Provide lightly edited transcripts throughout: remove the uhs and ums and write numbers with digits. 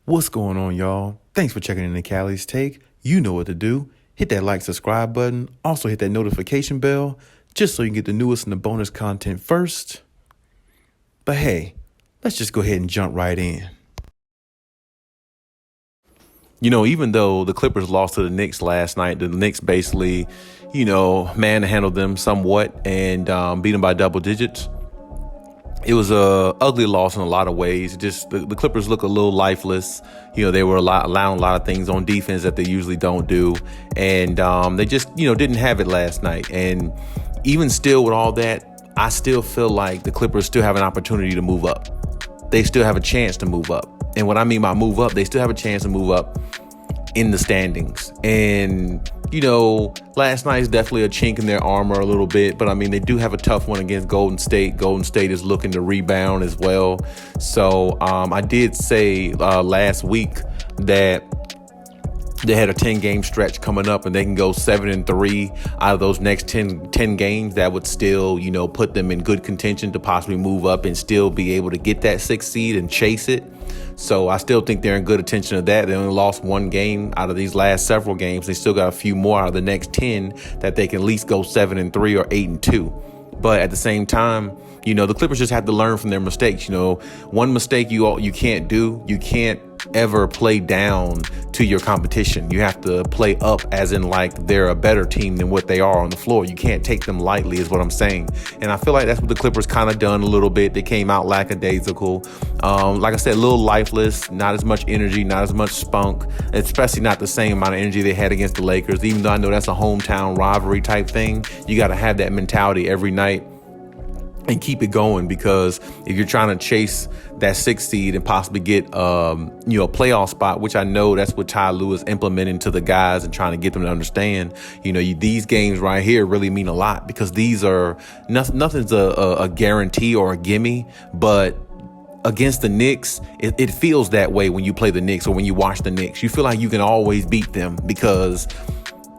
What's going on, y'all? Thanks for checking in the Khaliis Take. You know what to do. Hit that like, subscribe button. Also hit that notification bell just so you can get the newest and the bonus content first. But hey, let's just go ahead and jump right in. Even though the Clippers lost to the Knicks last night, the Knicks basically, manhandled them somewhat and beat them by double digits. It was a ugly loss in a lot of ways. Just the Clippers look a little lifeless. They were allowing a lot of things on defense that they usually don't do. And they just, didn't have it last night. And even still with all that, I still feel like the Clippers still have an opportunity to move up. They still have a chance to move up. And what I mean by move up, they still have a chance to move up in the standings. And last night is definitely a chink in their armor a little bit, but I mean, they do have a tough one against Golden State. Golden State is looking to rebound as well. So I did say last week that they had a 10-game stretch coming up and they can go 7-3 out of those next 10 games. That would still, put them in good contention to possibly move up and still be able to get that 6th seed and chase it. So I still think they're in good attention of that. They only lost 1 game out of these last several games. They still got a few more out of the next 10 that they can at least go 7-3 or 8-2. But at the same time, the Clippers just have to learn from their mistakes. One mistake you can't do, you can't ever play down to your competition. You have to play up as in like they're a better team than what they are on the floor. You can't take them lightly is what I'm saying. And I feel like that's what the Clippers kind of done a little bit. They came out lackadaisical. Like I said, a little lifeless, not as much energy, not as much spunk, especially not the same amount of energy they had against the Lakers. Even though I know that's a hometown rivalry type thing, you got to have that mentality every night and keep it going, because if you're trying to chase that 6th seed and possibly get a playoff spot, which I know that's what Ty Lue is implementing to the guys and trying to get them to understand, these games right here really mean a lot, because these are nothing's a guarantee or a gimme, but against the Knicks, it feels that way when you play the Knicks or when you watch the Knicks. You feel like you can always beat them because,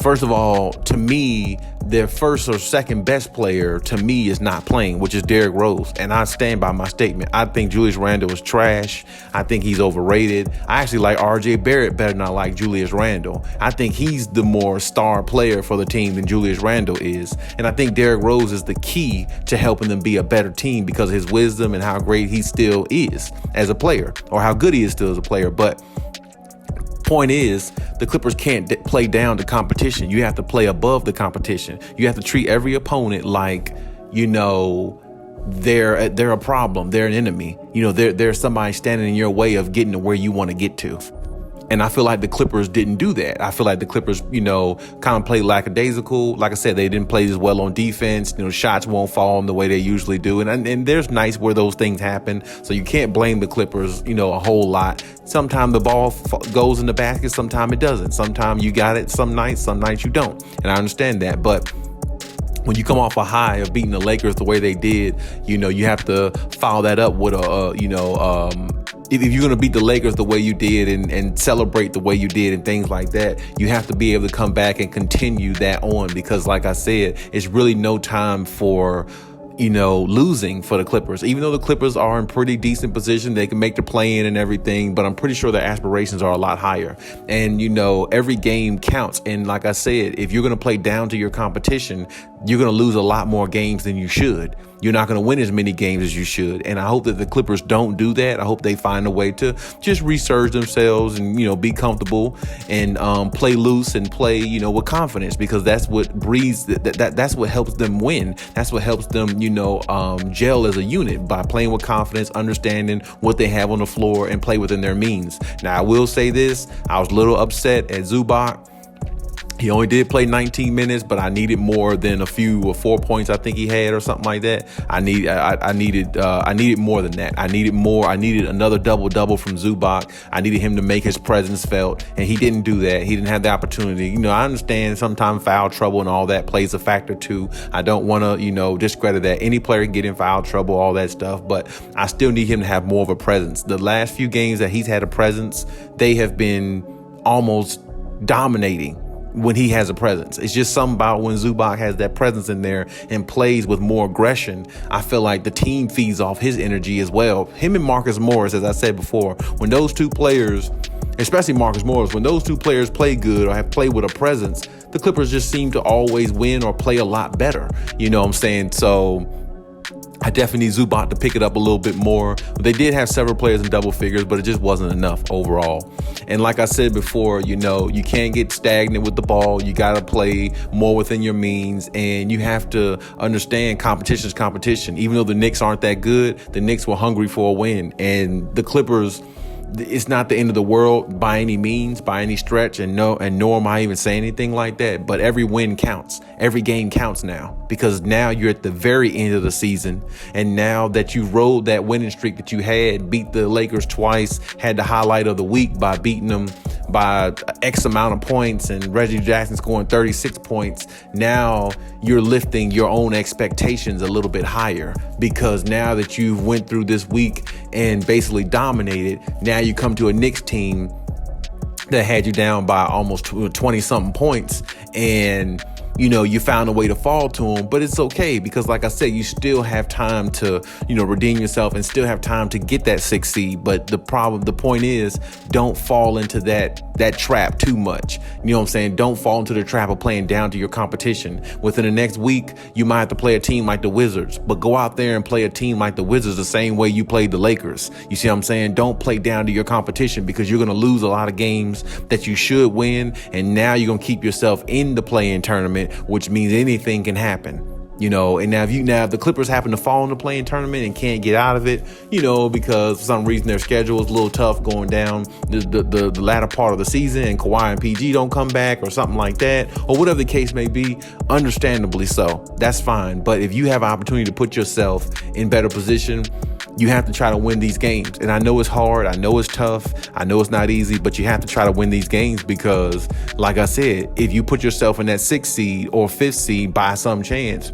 first of all, to me, their first or second best player to me is not playing, which is Derrick Rose. And I stand by my statement. I think Julius Randle is trash. I think he's overrated. I actually like RJ Barrett better than I like Julius Randle. I think he's the more star player for the team than Julius Randle is. And I think Derrick Rose is the key to helping them be a better team because of his wisdom and how great he still is as a player, or how good he is still as a player. But point is, the Clippers can't play down the competition. You have to play above the competition. You have to treat every opponent like, they're a problem. They're an enemy. They're somebody standing in your way of getting to where you want to get to. And I feel like the Clippers didn't do that. I feel like the Clippers, kind of played lackadaisical. Like I said, they didn't play as well on defense. Shots won't fall in the way they usually do. And there's nights where those things happen. So you can't blame the Clippers, a whole lot. Sometimes the ball goes in the basket. Sometimes it doesn't. Sometimes you got it some nights you don't. And I understand that. But when you come off a high of beating the Lakers the way they did, you have to follow that up with if you're going to beat the Lakers the way you did and celebrate the way you did and things like that, you have to be able to come back and continue that on, because like I said, it's really no time for losing for the Clippers. Even though the Clippers are in pretty decent position, they can make the play in and everything, but I'm pretty sure their aspirations are a lot higher. And, every game counts. And like I said, if you're going to play down to your competition, you're going to lose a lot more games than you should. You're not going to win as many games as you should. And I hope that the Clippers don't do that. I hope they find a way to just resurge themselves and, be comfortable and play loose and play, with confidence, because that's what breeds that's what helps them win. That's what helps them, gel as a unit, by playing with confidence, understanding what they have on the floor and play within their means. Now, I will say this. I was a little upset at Zubac. He only did play 19 minutes, but I needed more than a few or 4 points I think he had or something like that. I needed more than that. I needed more. I needed another double from Zubac. I needed him to make his presence felt, and he didn't do that. He didn't have the opportunity. I understand sometimes foul trouble and all that plays a factor too. I don't want to, discredit that. Any player can get in foul trouble, all that stuff, but I still need him to have more of a presence. The last few games that he's had a presence, they have been almost dominating. when he has a presence. It's just something about when Zubac has that presence in there and plays with more aggression. I feel like the team feeds off his energy as well. Him and Marcus Morris, as I said before, when those two players, especially Marcus Morris, when those two players play good or have played with a presence, the Clippers just seem to always win or play a lot better. You know what I'm saying? So I definitely need Zubac to pick it up a little bit more. They did have several players in double figures, but it just wasn't enough overall. And like I said before, you can't get stagnant with the ball. You got to play more within your means, and you have to understand competition is competition. Even though the Knicks aren't that good, the Knicks were hungry for a win, and the Clippers, it's not the end of the world by any means, by any stretch, and nor am I even saying anything like that. But every win counts. Every game counts now, because now you're at the very end of the season, and now that you rode that winning streak that you had, beat the Lakers twice, had the highlight of the week by beating them by X amount of points, and Reggie Jackson scoring 36 points. Now you're lifting your own expectations a little bit higher, because now that you've went through this week and basically dominated, now you come to a Knicks team that had you down by almost 20 something points, and you found a way to fall to them. But it's okay, because like I said, you still have time to, redeem yourself and still have time to get that 6th seed. But the point is, don't fall into that trap too much. You know what I'm saying? Don't fall into the trap of playing down to your competition. Within the next week, you might have to play a team like the Wizards, but go out there and play a team like the Wizards the same way you played the Lakers. You see what I'm saying? Don't play down to your competition, because you're going to lose a lot of games that you should win. And now you're going to keep yourself in the play-in tournament, which means anything can happen. And now if the Clippers happen to fall in the play-in tournament and can't get out of it, because for some reason their schedule is a little tough going down the latter part of the season, and Kawhi and PG don't come back or something like that, or whatever the case may be, understandably so, that's fine. But if you have an opportunity to put yourself in better position, you have to try to win these games. And I know it's hard. I know it's tough. I know it's not easy, but you have to try to win these games, because like I said, if you put yourself in that 6th seed or 5th seed by some chance,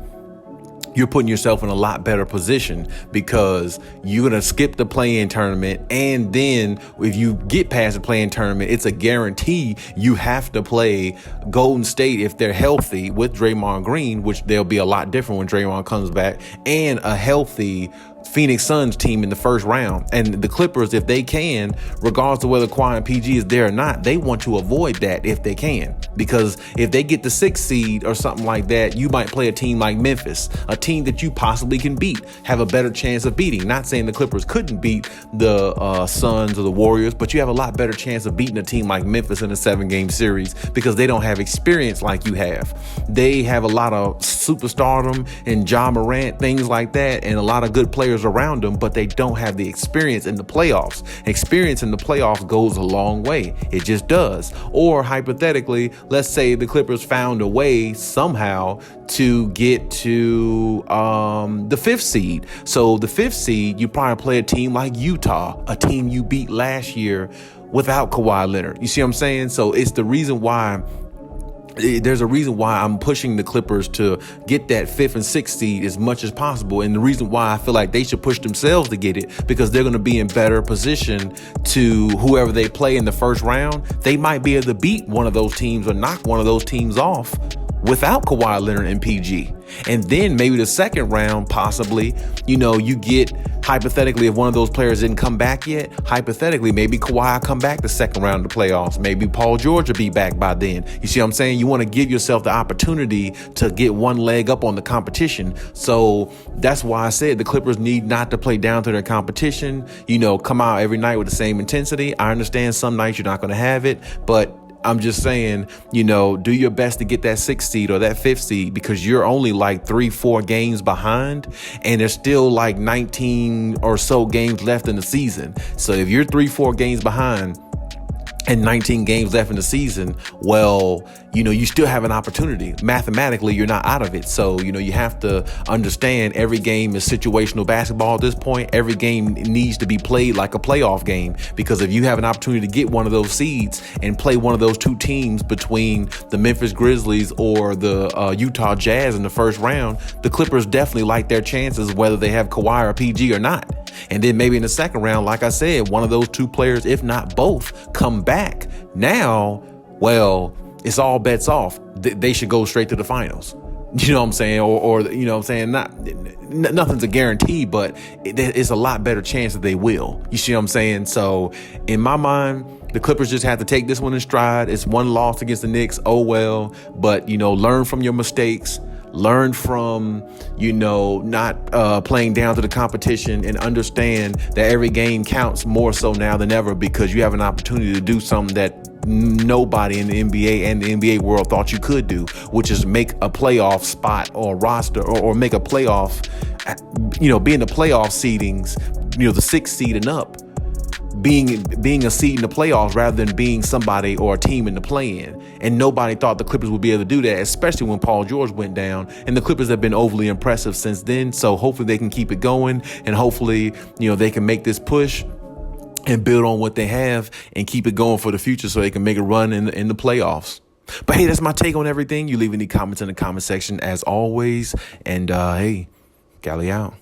you're putting yourself in a lot better position, because you're going to skip the play-in tournament. And then if you get past the play-in tournament, it's a guarantee you have to play Golden State if they're healthy with Draymond Green, which they'll be a lot different when Draymond comes back, and a healthy Phoenix Suns team in the first round. And the Clippers, if they can, regardless of whether Kawhi and PG is there or not, they want to avoid that if they can, because if they get the 6th seed or something like that, you might play a team like Memphis, a team that you possibly can beat, have a better chance of beating. Not saying the Clippers couldn't beat the Suns or the Warriors, but you have a lot better chance of beating a team like Memphis in a 7-game series, because they don't have experience like you have. They have a lot of superstardom and Ja Morant, things like that, and a lot of good players around them, but they don't have the experience in the playoffs. Experience in the playoffs goes a long way. It just does. Or hypothetically, let's say the Clippers found a way somehow to get to the 5th seed. So the 5th seed, you probably play a team like Utah, a team you beat last year without Kawhi Leonard. You see what I'm saying? So it's the reason why there's a reason why I'm pushing the Clippers to get that 5th and 6th seed as much as possible. And the reason why I feel like they should push themselves to get it, because they're going to be in better position to whoever they play in the first round. They might be able to beat one of those teams or knock one of those teams off without Kawhi Leonard and PG. And then maybe the second round, possibly, you get, hypothetically, if one of those players didn't come back yet, hypothetically, maybe Kawhi come back the second round of the playoffs. Maybe Paul George will be back by then. You see what I'm saying? You want to give yourself the opportunity to get one leg up on the competition. So that's why I said the Clippers need not to play down to their competition, come out every night with the same intensity. I understand some nights you're not going to have it, but I'm just saying, do your best to get that 6th seed or that 5th seed, because you're only like 3-4 games behind, and there's still like 19 or so games left in the season. So if you're 3-4 games behind and 19 games left in the season, well, you still have an opportunity. Mathematically, you're not out of it. So, you have to understand every game is situational basketball at this point. Every game needs to be played like a playoff game, because if you have an opportunity to get one of those seeds and play one of those two teams between the Memphis Grizzlies or the Utah Jazz in the first round, the Clippers definitely like their chances, whether they have Kawhi or PG or not. And then maybe in the second round, like I said, one of those two players, if not both, come back. Now, well, it's all bets off. They should go straight to the finals. You know what I'm saying? Or you know what I'm saying? Nothing's a guarantee, but it's a lot better chance that they will. You see what I'm saying? So in my mind, the Clippers just have to take this one in stride. It's one loss against the Knicks. Oh, well. But, learn from your mistakes. Learn from, not playing down to the competition, and understand that every game counts more so now than ever, because you have an opportunity to do something that nobody in the NBA and the NBA world thought you could do, which is make a playoff spot or roster or make a playoff, be in the playoff seedings, the 6th seed and up. Being a seed in the playoffs rather than being somebody or a team in the play-in. And nobody thought the Clippers would be able to do that, especially when Paul George went down. And the Clippers have been overly impressive since then. So hopefully they can keep it going, and hopefully, they can make this push and build on what they have and keep it going for the future so they can make a run in the playoffs. But hey, that's my take on everything. You leave any comments in the comment section as always. And hey, Khaliis out.